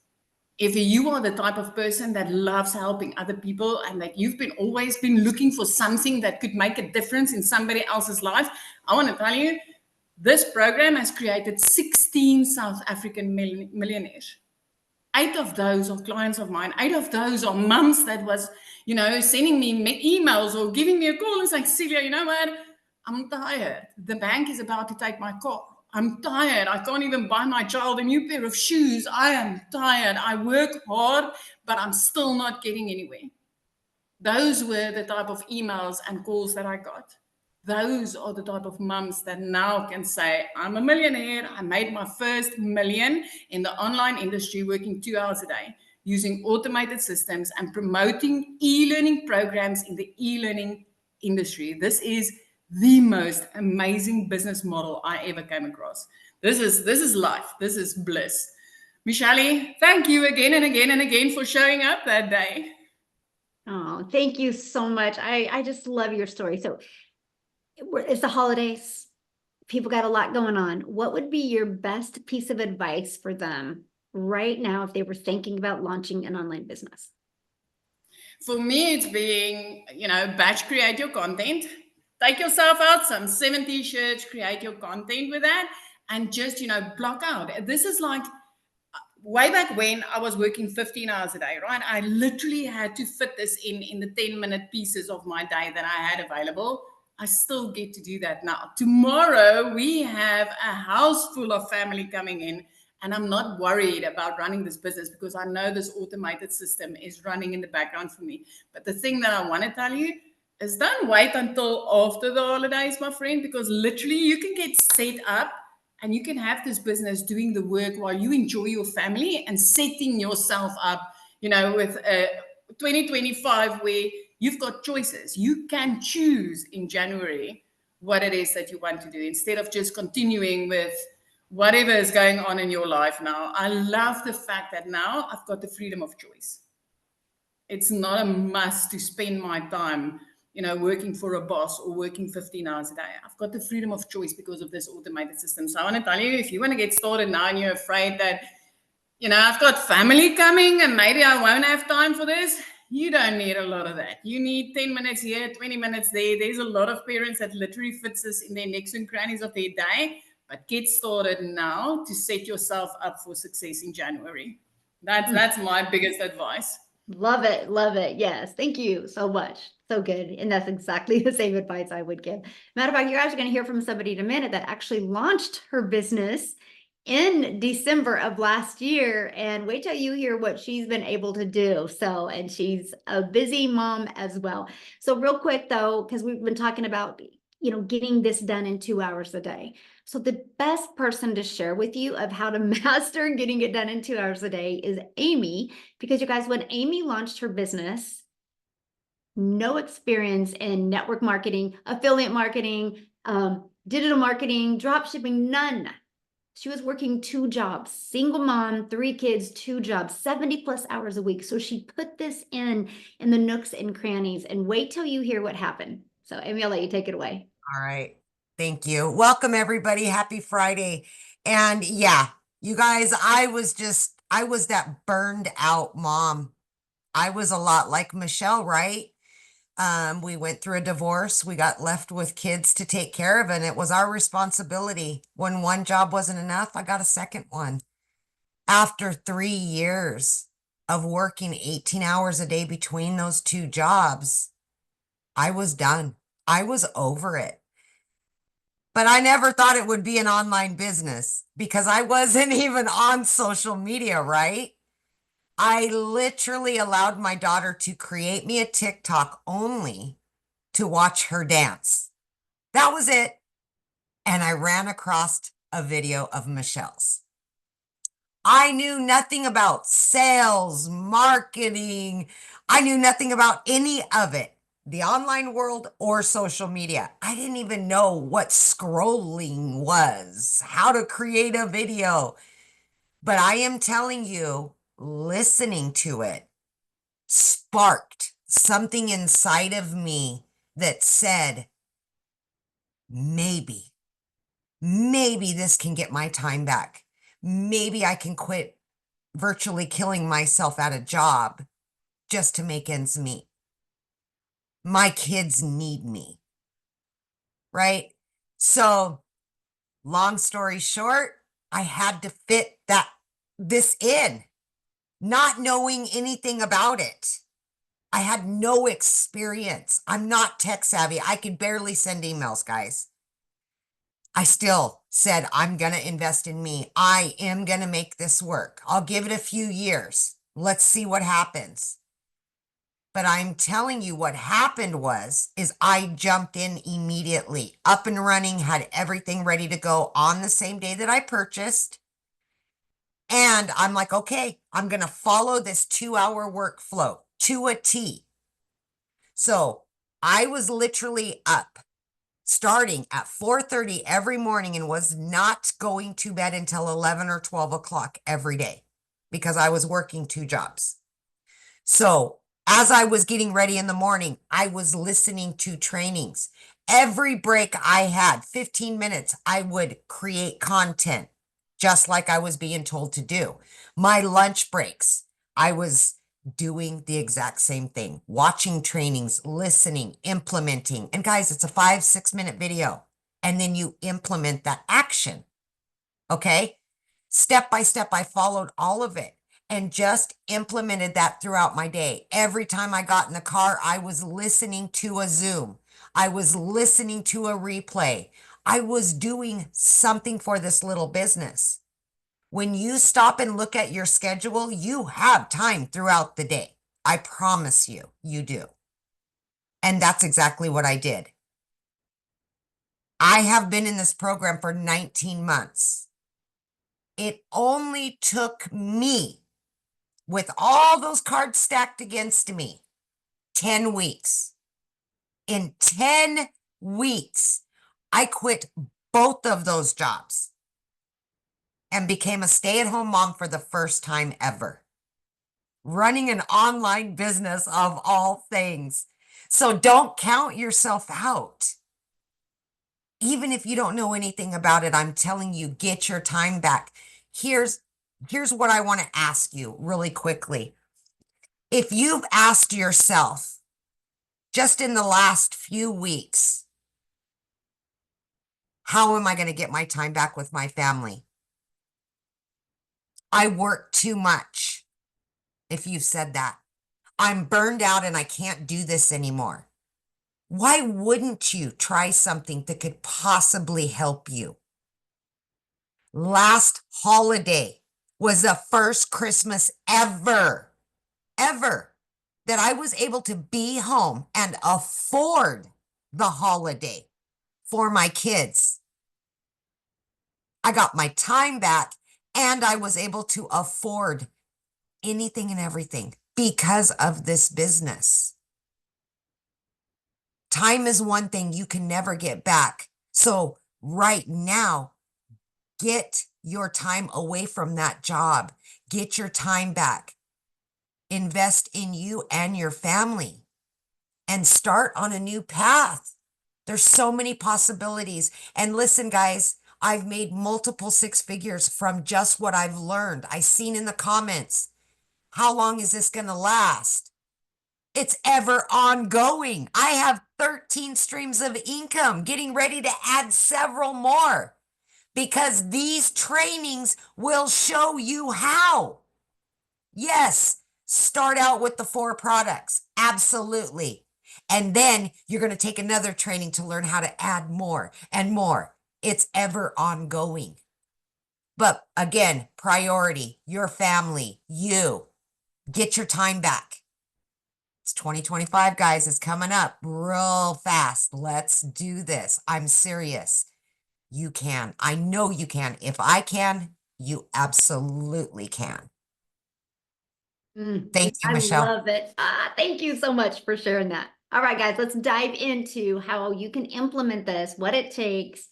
Speaker 2: If you are the type of person that loves helping other people and that you've always been looking for something that could make a difference in somebody else's life, I want to tell you, this program has created 16 South African millionaires. 8 of those are clients of mine. 8 of those are mums that was, you know, sending me emails or giving me a call and saying, Celia, you know what? I'm tired. The bank is about to take my car. I'm tired. I can't even buy my child a new pair of shoes. I am tired. I work hard, but I'm still not getting anywhere. Those were the type of emails and calls that I got. Those are the type of mums that now can say, I'm a millionaire. I made my first $1 million in the online industry, working 2 hours a day, using automated systems and promoting e-learning programs in the e-learning industry. This is the most amazing business model I ever came across. This is life. This is bliss. Michelle, thank you again and again and again for showing up that day.
Speaker 1: Oh, thank you so much. I just love your story. So it's the holidays. People got a lot going on. What would be your best piece of advice for them right now if they were thinking about launching an online business?
Speaker 2: For me, it's being, you know, batch create your content. Take yourself out, some 70 shirts, create your content with that, and just, you know, block out. This is like way back when I was working 15 hours a day, right? I literally had to fit this in the 10-minute pieces of my day that I had available. I still get to do that now. Tomorrow, we have a house full of family coming in, and I'm not worried about running this business because I know this automated system is running in the background for me. But the thing that I want to tell you is don't wait until after the holidays, my friend, because literally you can get set up and you can have this business doing the work while you enjoy your family and setting yourself up, you know, with 2025 where you've got choices. You can choose in January what it is that you want to do instead of just continuing with whatever is going on in your life now. I love the fact that now I've got the freedom of choice. It's not a must to spend my time, you know, working for a boss or working 15 hours a day. I've got the freedom of choice because of this automated system. So I want to tell you, if you want to get started now and you're afraid that, you know, I've got family coming and maybe I won't have time for this, you don't need a lot of that. You need 10 minutes here, 20 minutes there. There's a lot of parents that literally fits this in their necks and crannies of their day. But get started now to set yourself up for success in January. That's my biggest advice.
Speaker 1: Love it. Love it. Yes. Thank you so much. So good. And that's exactly the same advice I would give. Matter of fact, you're actually going to hear from somebody in a minute that actually launched her business in December of last year, and wait till you hear what she's been able to do. So, and she's a busy mom as well. So real quick though, because we've been talking about getting this done in 2 hours a day. So the best person to share with you of how to master getting it done in 2 hours a day is Amy, because you guys, when Amy launched her business, no experience in network marketing, affiliate marketing, digital marketing, drop shipping, none. She was working 2 jobs, single mom, 3 kids, 2 jobs, 70+ hours a week. So she put this in the nooks and crannies, and wait till you hear what happened. So Amy, I'll let you take it away.
Speaker 3: All right. Thank you. Welcome, everybody. Happy Friday. And yeah, you guys, I was that burned out mom. I was a lot like Michelle, right? We went through a divorce. We got left with kids to take care of, and it was our responsibility. When one job wasn't enough, I got a second one. After 3 years of working 18 hours a day between those 2 jobs, I was done. I was over it. But I never thought it would be an online business because I wasn't even on social media, right? I literally allowed my daughter to create me a TikTok only to watch her dance. That was it. And I ran across a video of Michelle's. I knew nothing about sales, marketing. I knew nothing about any of it, the online world or social media. I didn't even know what scrolling was, how to create a video. But I am telling you, listening to it sparked something inside of me that said, maybe this can get my time back. Maybe I can quit virtually killing myself at a job just to make ends meet. My kids need me, right? So long story short, I had to fit this in, not knowing anything about it. I had no experience. I'm not tech savvy. I could barely send emails, guys. I still said, I'm going to invest in me. I am going to make this work. I'll give it a few years. Let's see what happens. But I'm telling you what happened is I jumped in immediately, up and running, had everything ready to go on the same day that I purchased. And I'm like, okay, I'm going to follow this 2-hour workflow to a T. So I was literally up starting at 4:30 every morning and was not going to bed until 11 or 12 o'clock every day because I was working 2 jobs. So as I was getting ready in the morning, I was listening to trainings. Every break I had, 15 minutes, I would create content just like I was being told to do. My lunch breaks, I was doing the exact same thing, watching trainings, listening, implementing. And guys, it's a 5-6 minute video. And then you implement that action. Okay. Step by step, I followed all of it and just implemented that throughout my day. Every time I got in the car, I was listening to a Zoom. I was listening to a replay. I was doing something for this little business. When you stop and look at your schedule, you have time throughout the day. I promise you, you do. And that's exactly what I did. I have been in this program for 19 months. It only took me, with all those cards stacked against me, 10 weeks. In 10 weeks, I quit both of those jobs and became a stay-at-home mom for the first time ever. Running an online business of all things. So don't count yourself out. Even if you don't know anything about it, I'm telling you, get your time back. Here's what I want to ask you really quickly. If you've asked yourself just in the last few weeks, how am I going to get my time back with my family? I work too much. If you've said that, I'm burned out and I can't do this anymore. Why wouldn't you try something that could possibly help you? Last holiday was the first Christmas ever that I was able to be home and afford the holiday for my kids. I got my time back and I was able to afford anything and everything because of this business. Time is one thing you can never get back. So right now, get your time away from that job. Get your time back. Invest in you and your family and start on a new path. There's so many possibilities. And listen, guys, I've made multiple six figures from just what I've learned. I seen in the comments, how long is this going to last? It's ever ongoing. I have 13 streams of income, getting ready to add several more because these trainings will show you how. Yes, start out with the 4 products. Absolutely. And then you're going to take another training to learn how to add more and more. It's ever ongoing. But again, priority, your family, you. Get your time back. It's 2025, guys. It's coming up real fast. Let's do this. I'm serious. You can. I know you can. If I can, you absolutely can. Thank you,
Speaker 1: I
Speaker 3: Michelle.
Speaker 1: love it. Thank you so much for sharing that. All right, guys, let's dive into how you can implement this, what it takes.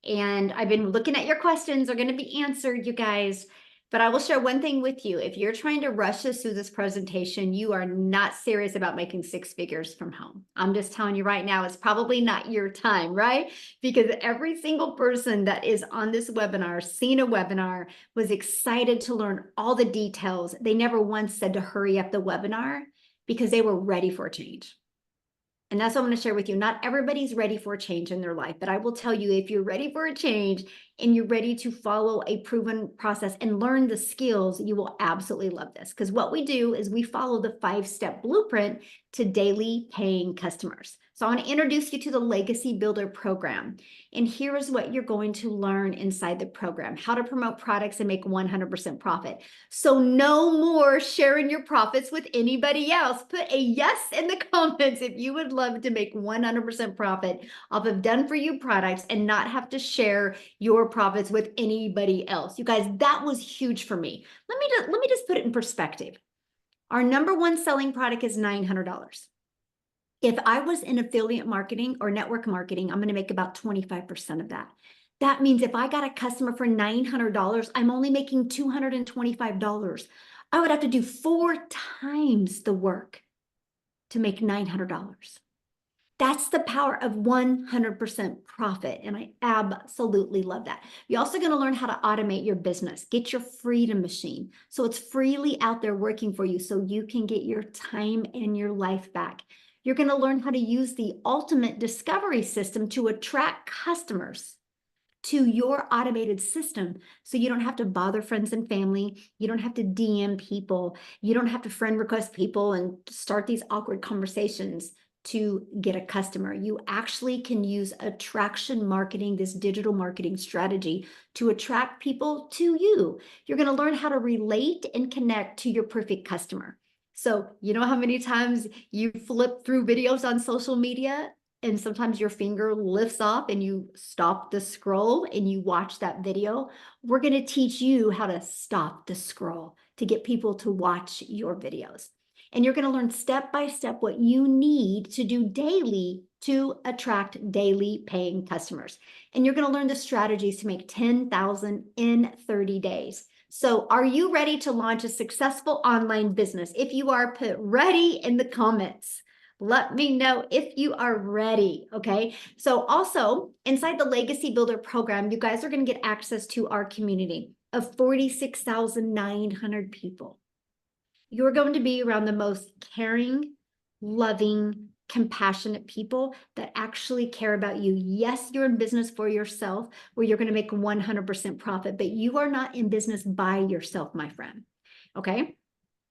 Speaker 1: And I've been looking at your questions are going to be answered, you guys. But I will share one thing with you. If you're trying to rush us through this presentation, you are not serious about making 6 figures from home. I'm just telling you right now, it's probably not your time, right? Because every single person that is on this webinar, seen a webinar, was excited to learn all the details. They never once said to hurry up the webinar because they were ready for a change. And that's what I'm going to share with you. Not everybody's ready for a change in their life, but I will tell you, if you're ready for a change and you're ready to follow a proven process and learn the skills, you will absolutely love this. Because what we do is we follow the 5-step blueprint to daily paying customers. So I want to introduce you to the Legacy Builder program. And here is what you're going to learn inside the program: how to promote products and make 100% profit. So no more sharing your profits with anybody else. Put a yes in the comments if you would love to make 100% profit off of done for you products and not have to share your profits with anybody else. You guys, that was huge for me. Let me just put it in perspective. Our number one selling product is $900. If I was in affiliate marketing or network marketing, I'm going to make about 25% of that. That means if I got a customer for $900, I'm only making $225. I would have to do 4 times the work to make $900. That's the power of 100% profit. And I absolutely love that. You're also going to learn how to automate your business. Get your freedom machine, so it's freely out there working for you so you can get your time and your life back. You're going to learn how to use the ultimate discovery system to attract customers to your automated system, so you don't have to bother friends and family. You don't have to DM people. You don't have to friend request people and start these awkward conversations to get a customer. You actually can use attraction marketing, this digital marketing strategy, to attract people to you. You're going to learn how to relate and connect to your perfect customer. So you know how many times you flip through videos on social media and sometimes your finger lifts off and you stop the scroll and you watch that video? We're going to teach you how to stop the scroll to get people to watch your videos. And you're going to learn step by step what you need to do daily to attract daily paying customers. And you're going to learn the strategies to make 10,000 in 30 days. So are you ready to launch a successful online business? If you are, put ready in the comments. Let me know if you are ready, okay? So also, inside the Legacy Builder program, you guys are going to get access to our community of 46,900 people. You're going to be around the most caring, loving, compassionate people that actually care about you. Yes, you're in business for yourself, where you're going to make 100% profit, but you are not in business by yourself, my friend, okay?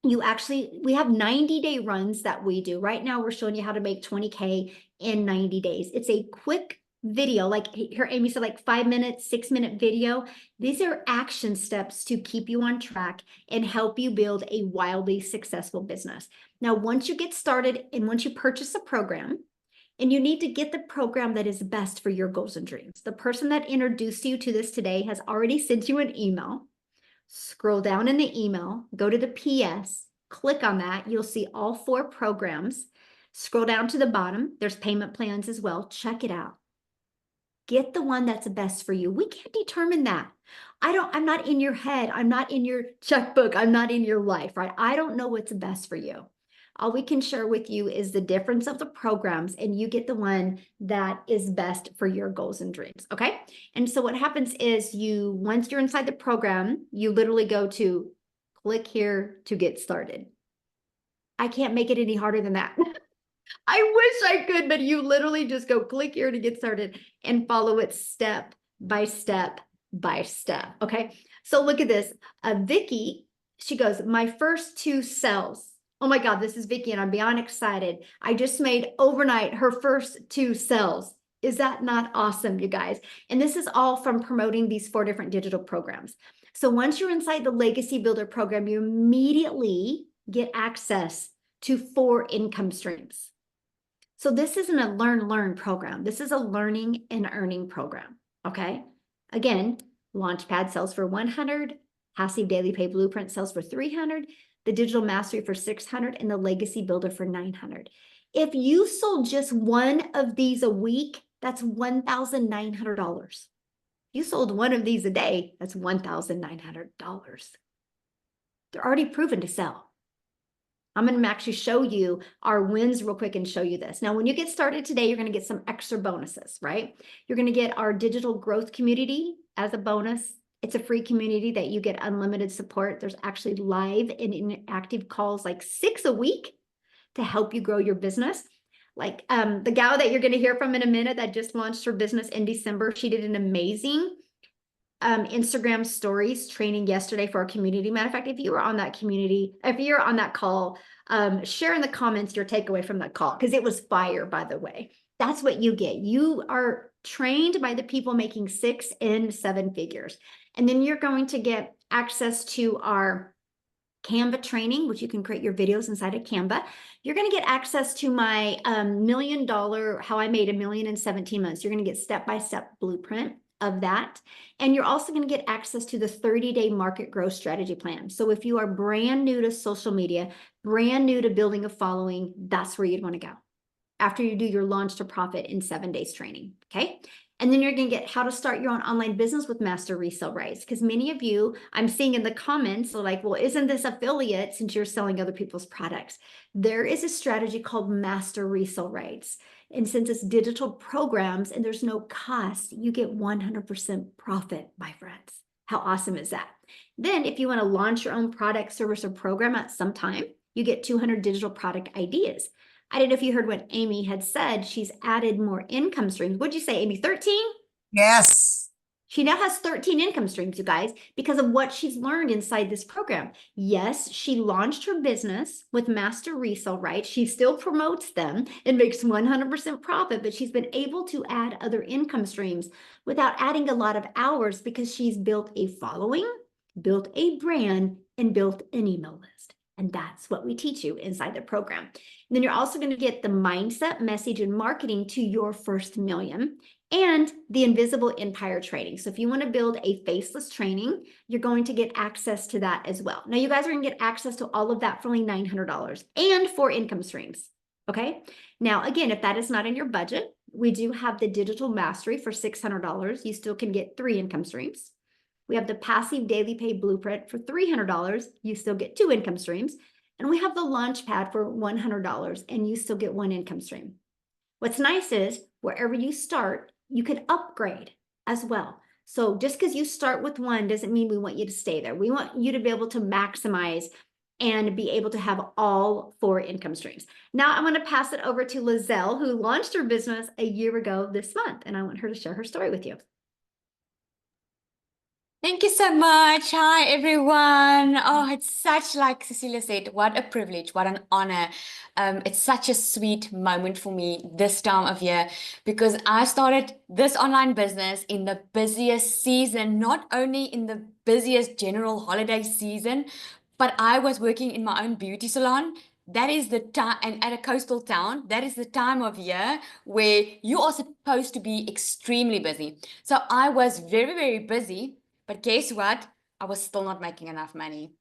Speaker 1: We have 90-day runs that we do. Right now, we're showing you how to make 20K in 90 days. It's a quick video, like here Amy said, like 5-minute, 6-minute video. These are action steps to keep you on track and help you build a wildly successful business. Now, once you get started and once you purchase a program, And you need to get the program that is best for your goals and dreams. The person that introduced you to this today has already sent you an email. Scroll down in the email, go to the PS, click on that. You'll see all 4 programs. Scroll down to the bottom. There's payment plans as well. Check it out. Get the one that's best for you. We can't determine that. I'm not in your head. I'm not in your checkbook. I'm not in your life, right? I don't know what's best for you. All we can share with you is the difference of the programs, and you get the one that is best for your goals and dreams, okay? And so what happens is once you're inside the program, you literally go to click here to get started. I can't make it any harder than that. I wish I could, but you literally just go click here to get started and follow it step by step by step, okay? So look at this. Vicky, she goes, my first 2 sales. Oh my God, this is Vicky, and I'm beyond excited. I just made overnight her first 2 sales. Is that not awesome, you guys? And this is all from promoting these 4 different digital programs. So once you're inside the Legacy Builder program, you immediately get access to 4 income streams. So this isn't a learn program. This is a learning and earning program, okay? Again, Launchpad sells for $100, Passive Daily Pay Blueprint sells for $300, the Digital Mastery for $600, and the Legacy Builder for $900. If you sold just one of these a week, that's $1,900. You sold one of these a day, that's $1,900. They're already proven to sell. I'm going to actually show you our wins real quick and show you this. Now, when you get started today, you're going to get some extra bonuses, right? You're going to get our digital growth community as a bonus. It's a free community that you get unlimited support. There's actually live and interactive calls, like 6 a week, to help you grow your business. Like the gal that you're going to hear from in a minute that just launched her business in December, she did an amazing Instagram stories training yesterday for our community. Matter of fact, if you were on that community, if you're on that call, share in the comments your takeaway from that call, because it was fire, by the way. That's what you get. You are trained by the people making 6 and 7 figures. And then you're going to get access to our Canva training, which you can create your videos inside of Canva. You're going to get access to my $1 million, how I made $1 million in 17 months. You're going to get step-by-step blueprint of that. And you're also going to get access to the 30-day market growth strategy plan. So if you are brand new to social media, brand new to building a following, that's where you'd want to go after you do your launch to profit in 7 days training. Okay. And then you're going to get how to start your own online business with master resale rights. Because many of you, I'm seeing in the comments, are like, well, isn't this affiliate since you're selling other people's products? There is a strategy called master resale rights. And since it's digital programs and there's no cost, you get 100% profit, my friends. How awesome is that? Then if you want to launch your own product, service, or program at some time, you get 200 digital product ideas. I don't know if you heard what Amy had said. She's added more income streams. What'd you say, Amy? 13?
Speaker 3: Yes.
Speaker 1: She now has 13 income streams, you guys, because of what she's learned inside this program. Yes, she launched her business with master resale rights. She still promotes them and makes 100% profit, but she's been able to add other income streams without adding a lot of hours because she's built a following, built a brand, and built an email list. And that's what we teach you inside the program. And then you're also going to get the mindset, message, and marketing to your first million and the invisible empire training. So if you want to build a faceless training, you're going to get access to that as well. Now you guys are going to get access to all of that for only $900 and 4 income streams. Okay. Now, again, if that is not in your budget, we do have the digital mastery for $600. You still can get 3 income streams. We have the passive daily pay blueprint for $300. You still get 2 income streams. And we have the Launchpad for $100 and you still get 1 income stream. What's nice is wherever you start, you can upgrade as well. So just because you start with 1 doesn't mean we want you to stay there. We want you to be able to maximize and be able to have all 4 income streams. Now I'm going to pass it over to Lizelle, who launched her business a year ago this month, and I want her to share her story with you.
Speaker 4: Thank you so much. Hi, everyone. Oh, it's such, like Cecilia said, what a privilege, what an honor. It's such a sweet moment for me this time of year because I started this online business in the busiest season, not only in the busiest general holiday season, but I was working in my own beauty salon that is the time, and at a coastal town, that is the time of year where you are supposed to be extremely busy. So I was very, very busy, but guess what? I was still not making enough money.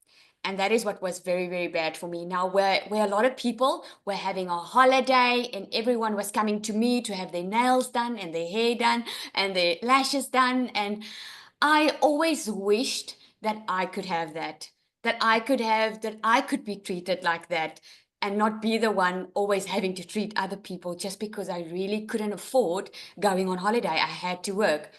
Speaker 4: And that is what was very, very bad for me. Now, where a lot of people were having a holiday and everyone was coming to me to have their nails done and their hair done and their lashes done. And I always wished that I could have that, that I could be treated like that and not be the one always having to treat other people just because I really couldn't afford going on holiday. I had to work.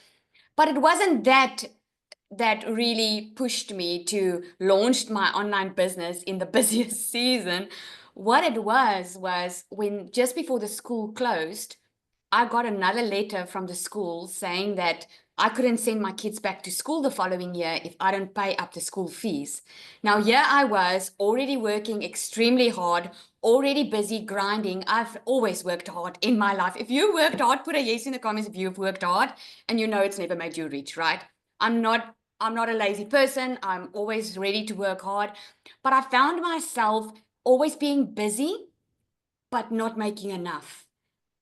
Speaker 4: But it wasn't that really pushed me to launch my online business in the busiest season. What it was when just before the school closed, I got another letter from the school saying that I couldn't send my kids back to school the following year if I don't pay up the school fees. Now, here I was already working extremely hard, already busy grinding. I've always worked hard in my life. If you worked hard, put a yes in the comments if you've worked hard, and you know it's never made you rich, right? I'm not a lazy person. I'm always ready to work hard. But I found myself always being busy, but not making enough.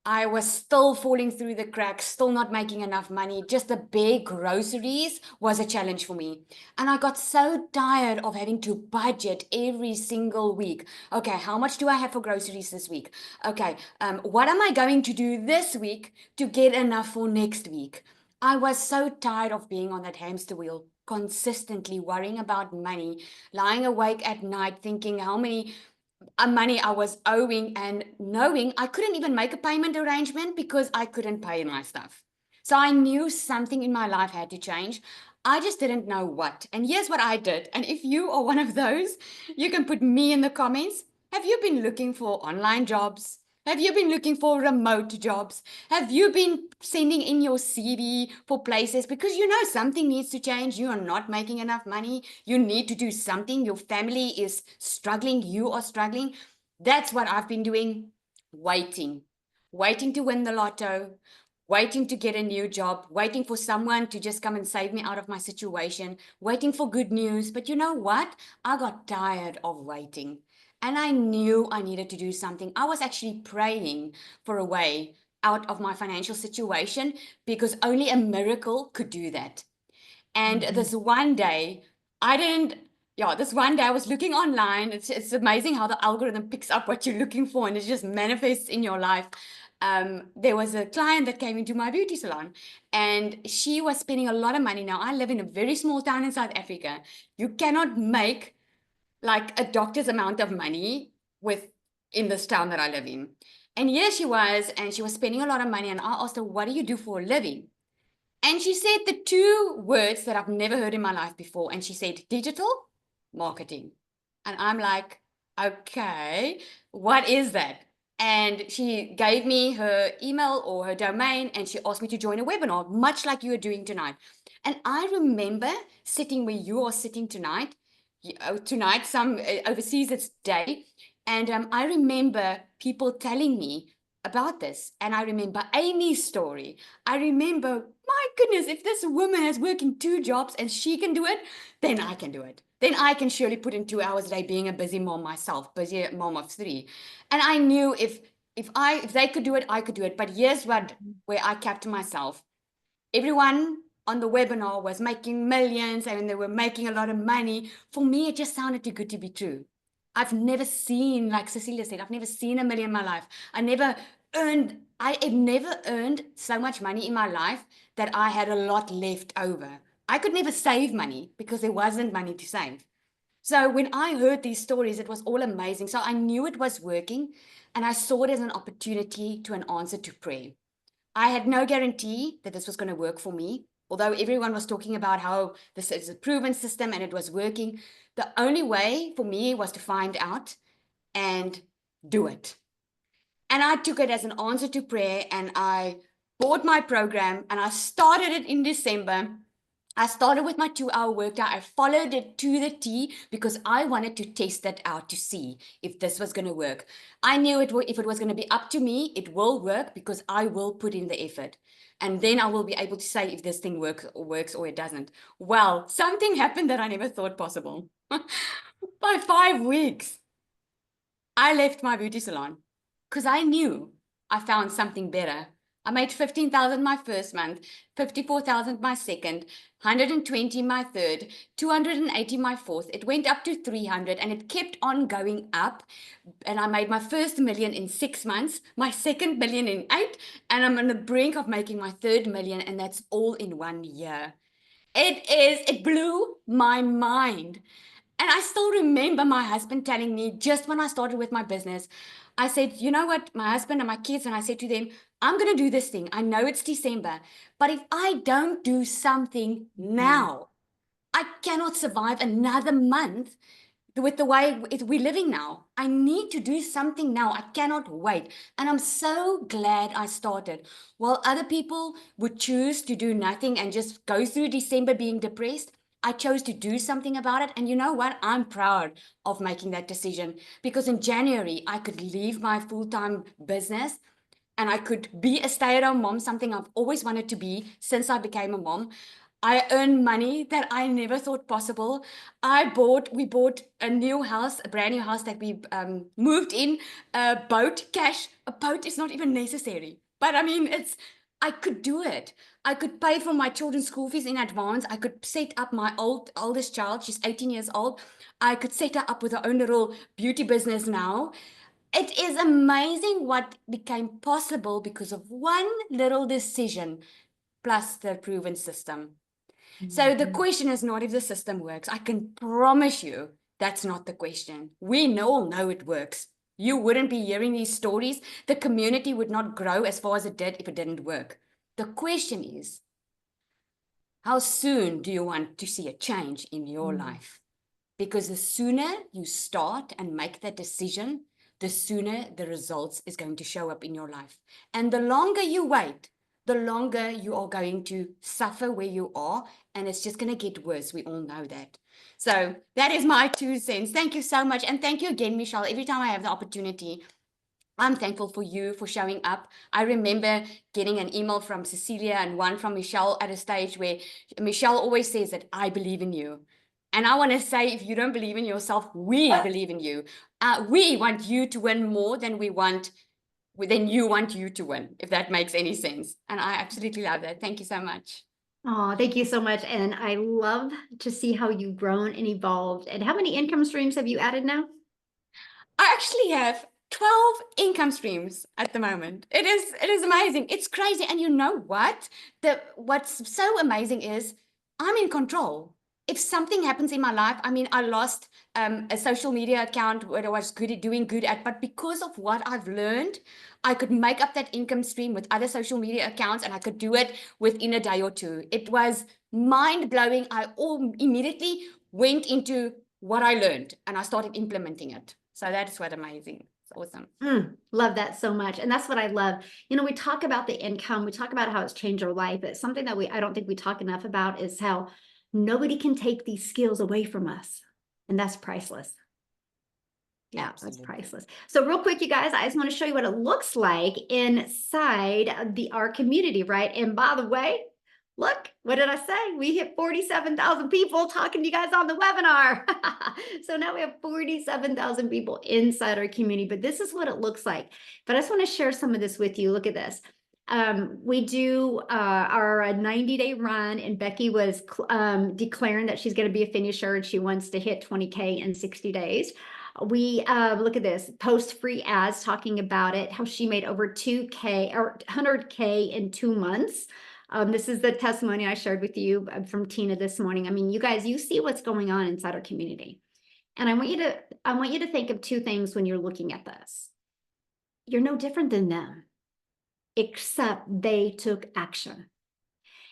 Speaker 4: I was still falling through the cracks, still not making enough money. Just the bare groceries was a challenge for me. And I got so tired of having to budget every single week. Okay, how much do I have for groceries this week? Okay, what am I going to do this week to get enough for next week? I was so tired of being on that hamster wheel, consistently worrying about money, lying awake at night thinking how many money I was owing and knowing I couldn't even make a payment arrangement because I couldn't pay my stuff. So I knew something in my life had to change. I just didn't know what. And here's what I did. And if you are one of those, you can put me in the comments. Have you been looking for online jobs? Have you been looking for remote jobs? Have you been sending in your CV for places because you know something needs to change? You are not making enough money. You need to do something. Your family is struggling. You are struggling. That's what I've been doing. Waiting to win the lotto, waiting to get a new job, waiting for someone to just come and save me out of my situation, waiting for good news. But you know what? I got tired of waiting. And I knew I needed to do something. I was actually praying for a way out of my financial situation because only a miracle could do that. And this one day, this one day I was looking online. It's amazing how the algorithm picks up what you're looking for and it just manifests in your life. There was a client that came into my beauty salon and she was spending a lot of money. Now, I live in a very small town in South Africa. You cannot make like a doctor's amount of money in this town that I live in. And here she was, and she was spending a lot of money. And I asked her, what do you do for a living? And she said the two words that I've never heard in my life before. And she said, digital marketing. And I'm like, okay, what is that? And she gave me her email or her domain, and she asked me to join a webinar, much like you are doing tonight. And I remember sitting where you are sitting tonight, some overseas it's day. And I remember people telling me about this. And I remember Amy's story. I remember, my goodness, if this woman is working 2 jobs and she can do it, then I can do it. Then I can surely put in 2 hours a day being a busy mom myself, busy mom of 3. And I knew if they could do it, I could do it. But here's where I kept myself. Everyone on the webinar was making millions and they were making a lot of money. For me, it just sounded too good to be true. I've never seen, like Cecilia said, I've never seen $1 million in my life. I have never earned so much money in my life that I had a lot left over. I could never save money because there wasn't money to save. So when I heard these stories, it was all amazing. So I knew it was working and I saw it as an opportunity to an answer to prayer. I had no guarantee that this was going to work for me. Although everyone was talking about how this is a proven system and it was working, the only way for me was to find out and do it. And I took it as an answer to prayer and I bought my program and I started it in December. I started with my 2-hour workout. I followed it to the T because I wanted to test that out to see if this was going to work. I knew if it was going to be up to me, it will work because I will put in the effort. And then I will be able to say if this thing works or it doesn't. Well, something happened that I never thought possible. By 5 weeks, I left my beauty salon because I knew I found something better. I made 15,000 my first month, 54,000 my second, 120 my third, 280 my fourth. It went up to 300 and it kept on going up. And I made my first million in 6 months, my second million in 8, and I'm on the brink of making my third million, and that's all in 1 year. It blew my mind. And I still remember my husband telling me just when I started with my business, I said, you know what, my husband and my kids, and I said to them, I'm going to do this thing. I know it's December, but if I don't do something now, I cannot survive another month with the way we're living now. I need to do something now. I cannot wait. And I'm so glad I started. While other people would choose to do nothing and just go through December being depressed, I chose to do something about it. And you know what? I'm proud of making that decision, because in January, I could leave my full-time business and I could be a stay-at-home mom, something I've always wanted to be since I became a mom. I earned money that I never thought possible. We bought a new house, a brand new house that we moved in, a boat, cash. A boat is not even necessary. But I mean, I could do it. I could pay for my children's school fees in advance. I could set up my oldest child, she's 18 years old. I could set her up with her own little beauty business now. It is amazing what became possible because of one little decision plus the proven system. So the question is not if the system works. I can promise you that's not the question. We all know it works. You wouldn't be hearing these stories. The community would not grow as far as it did if it didn't work. The question is, how soon do you want to see a change in your life? Because the sooner you start and make that decision, the sooner the results is going to show up in your life. And the longer you wait, the longer you are going to suffer where you are, and it's just going to get worse. We all know that. So that is my 2 cents. Thank you so much. And thank you again, Michelle. Every time I have the opportunity, I'm thankful for you for showing up. I remember getting an email from Cecilia and one from Michelle at a stage where Michelle always says that I believe in you. And I want to say, if you don't believe in yourself, we believe in you. We want you to win more than you want you to win, if that makes any sense. And I absolutely love that. Thank you so much.
Speaker 1: Oh, thank you so much. And I love to see how you've grown and evolved. And how many income streams have you added now?
Speaker 4: I actually have 12 income streams at the moment. It is amazing. It's crazy. And you know what? What's so amazing is I'm in control. If something happens in my life, I mean, I lost a social media account where I was doing good at, but because of what I've learned, I could make up that income stream with other social media accounts, and I could do it within a day or two. It was mind-blowing. I immediately went into what I learned and I started implementing it. So that's what's amazing. It's awesome.
Speaker 1: Love that so much. And that's what I love. You know, we talk about the income, we talk about how it's changed our life, but something that I don't think we talk enough about is how nobody can take these skills away from us. And that's priceless. Yeah, that's priceless. So real quick, you guys, I just want to show you what it looks like inside our community, right? And by the way, look, what did I say? We hit 47,000 people talking to you guys on the webinar. So now we have 47,000 people inside our community, but this is what it looks like. But I just want to share some of this with you. Look at this. We do our 90-day run, and Becky was declaring that she's going to be a finisher and she wants to hit 20K in 60 days. We look at this, post free ads talking about it, how she made over 2K or 100K in 2 months. This is the testimony I shared with you from Tina this morning. I mean, you guys, you see what's going on inside our community. And I want you to think of 2 things when you're looking at this. You're no different than them, except they took action.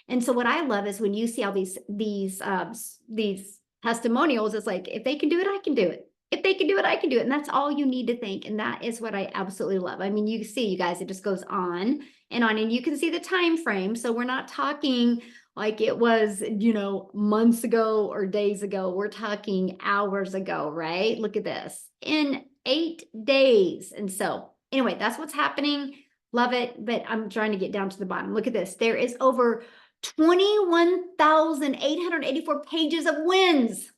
Speaker 1: And so what I love is when you see all these testimonials, it's like, if they can do it, I can do it. If they can do it, I can do it. And that's all you need to think. And that is what I absolutely love. I mean, you see, you guys, it just goes on and on, and you can see the time frame. So we're not talking like it was, you know, months ago or days ago. We're talking hours ago, right? Look at this, in 8 days. And so anyway, that's what's happening. Love it. But I'm trying to get down to the bottom. Look at this. There is over 21,884 pages of wins.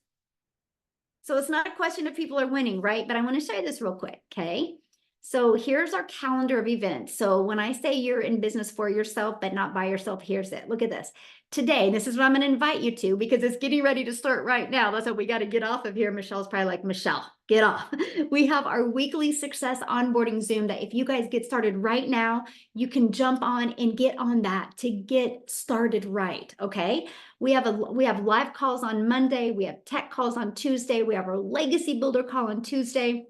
Speaker 1: So it's not a question if people are winning, right? But I want to show you this real quick, okay? So here's our calendar of events. So when I say you're in business for yourself, but not by yourself, here's it. Look at this. Today, this is what I'm going to invite you to because it's getting ready to start right now. That's what we got to get off of here. Michelle's probably like, Michelle, get off. We have our weekly success onboarding Zoom that if you guys get started right now, you can jump on and get on that to get started right, okay? We have live calls on Monday. We have tech calls on Tuesday. We have our legacy builder call on Tuesday.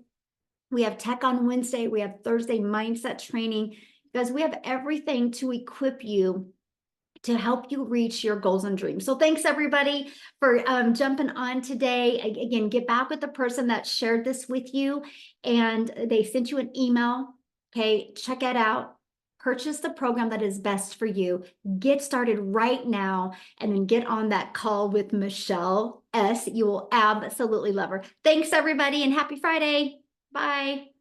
Speaker 1: We have tech on Wednesday. We have Thursday mindset training. Guys, we have everything to equip you to help you reach your goals and dreams. So thanks everybody for jumping on today. Again, get back with the person that shared this with you and they sent you an email. Okay, check it out. Purchase the program that is best for you. Get started right now and then get on that call with Michelle S. You will absolutely love her. Thanks everybody and happy Friday. Bye.